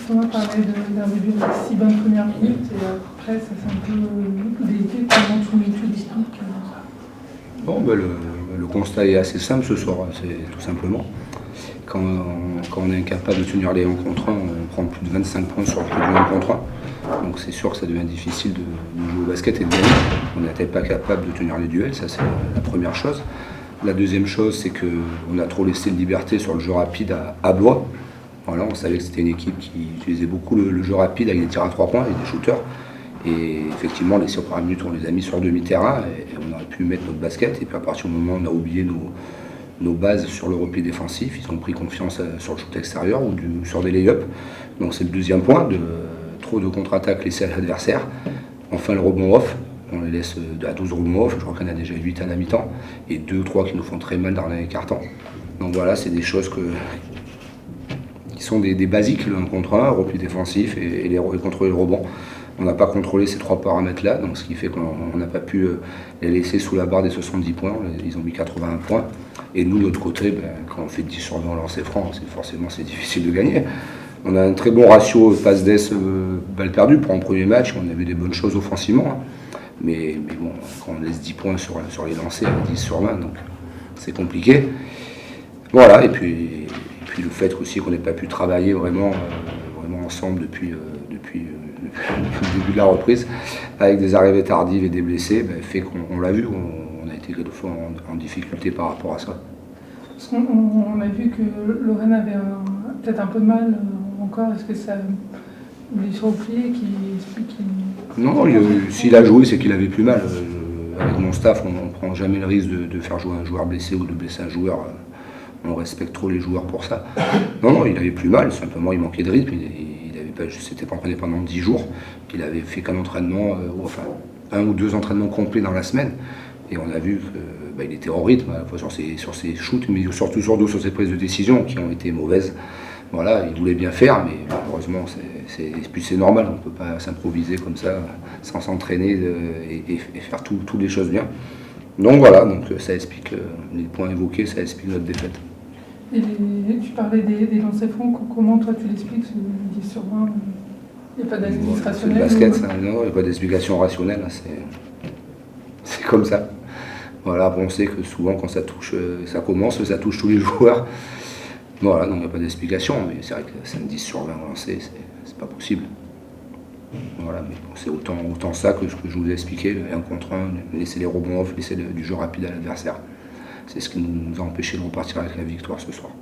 Thomas parlait d'un début avec 6 bonnes premières minutes et après ça s'est un peu déliqué. Comment tu l'expliques? Bon, le constat est assez simple ce soir, c'est tout simplement. Quand on est incapable de tenir les 1 contre 1, on prend plus de 25 points sur le coup du 1 contre 1. Donc c'est sûr que ça devient difficile de jouer au basket et de gagner. On n'était pas capable de tenir les duels, ça c'est la première chose. La deuxième chose, c'est qu'on a trop laissé de liberté sur le jeu rapide à Blois. Voilà, on savait que c'était une équipe qui utilisait beaucoup le jeu rapide avec des tirs à 3 points et des shooters. Et effectivement, les 6 premières minutes, on les a mis sur le demi-terrain et on aurait pu mettre notre basket. Et puis à partir du moment où on a oublié nos bases sur le repli défensif, ils ont pris confiance sur le shoot extérieur ou sur des lay-ups. Donc c'est le deuxième point, trop de contre-attaques laissées à l'adversaire. Enfin le rebond off, on les laisse à 12 rebonds off, je crois qu'on a déjà 8 à la mi-temps, et 2 ou 3 qui nous font très mal dans les cartons. Donc voilà, c'est des choses qui sont des basiques, le 1 contre 1, repli défensif et contrôler le rebond. On n'a pas contrôlé ces 3 paramètres-là, donc ce qui fait qu'on n'a pas pu les laisser sous la barre des 70 points. Ils ont mis 81 points. Et nous, de l'autre côté, quand on fait 10 sur 20 lancers francs, c'est difficile de gagner. On a un très bon ratio passe d'ess balle perdue pour un premier match. On avait des bonnes choses offensivement. Mais bon, quand on laisse 10 points sur les lancers, 10 sur 20, donc c'est compliqué. Voilà, et puis le fait aussi qu'on n'ait pas pu travailler vraiment ensemble depuis le début de la reprise, avec des arrivées tardives et des blessés, fait qu'on l'a vu, on a été quelquefois en difficulté par rapport à ça. Parce qu'on a vu que Lorraine avait peut-être un peu de mal encore. Est-ce que ça blessure au pied qui explique Non, s'il a joué, c'est qu'il avait plus mal. Avec mon staff, on ne prend jamais le risque de faire jouer un joueur blessé ou de blesser un joueur. On respecte trop les joueurs pour ça. Non, il avait plus mal, simplement il manquait de rythme. S'était pas entraîné pendant 10 jours. Il avait fait qu'un entraînement, enfin 1 ou 2 entraînements complets dans la semaine. Et on a vu qu'il était hors rythme, à la fois sur ses shoots, mais surtout sur ses prises de décision qui ont été mauvaises. Voilà, il voulait bien faire, mais malheureusement, c'est normal. On ne peut pas s'improviser comme ça, sans s'entraîner et faire toutes les choses bien. Donc voilà, ça explique, les points évoqués, ça explique notre défaite. Et tu parlais des lancers francs, comment toi tu l'expliques, ce 10 sur 20? Il n'y a pas d'analyse rationnelle? C'est le basket, ça, non, il n'y a pas d'explication rationnelle, c'est comme ça. Voilà, on sait que souvent quand ça touche tous les joueurs. Voilà, donc il n'y a pas d'explication, mais c'est vrai que c'est un 10 sur 20 lancé, c'est pas possible. Voilà, mais bon, c'est autant ça que ce que je vous ai expliqué, le 1 contre 1, laisser les rebonds off, laisser du jeu rapide à l'adversaire. C'est ce qui nous a empêché de repartir avec la victoire ce soir.